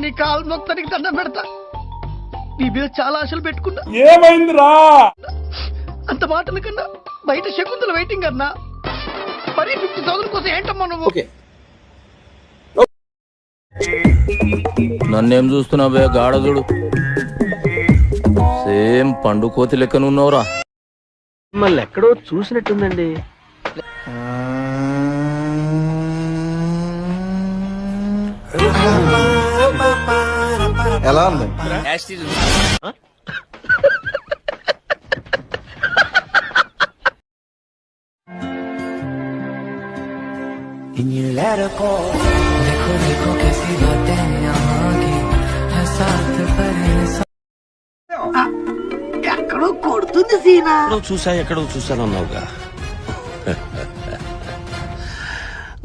నీ కాలు మొత్తానికి దండం పెడతా. నీ మీద చాలా ఆశలు పెట్టుకున్నా. ఏమైందిరా? అంత మాటల కన్నా బయట శకుంతల వెయిటింగ్ అన్నా. మరి 50,000 కోసం ఏంటమ్మా నువ్వు? నన్నేం చూస్తున్నావే గాఢదుడు? సేమ్ పండు కోతి లెక్కనున్నావురా. మళ్ళీ ఎక్కడో చూసినట్టుందండి. ఎలా ఉంది? ఎక్కడో కొడుతుంది సీనా. ఎక్కడో చూసానన్నావుగా.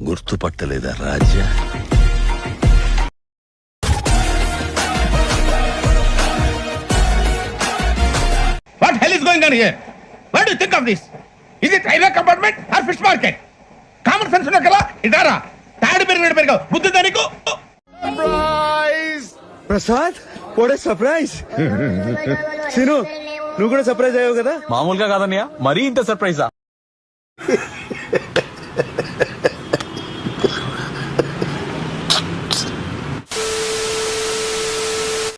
గుర్తుపట్టలేదా రాజా? What hell is going on here? What do you think of this? Is it railway compartment or fish market? Common sense ఉన్న కదా ఇదారా తాడు పెరిగినట్టు బుద్ధి దానికి. Prasad, what a surprise. Seenu, నువ్వు కూడా సర్ప్రైజ్ అయ్యావు కదా? మామూలుగా కాదన్నయ్య, మరీ ఇంత సర్ప్రైజా?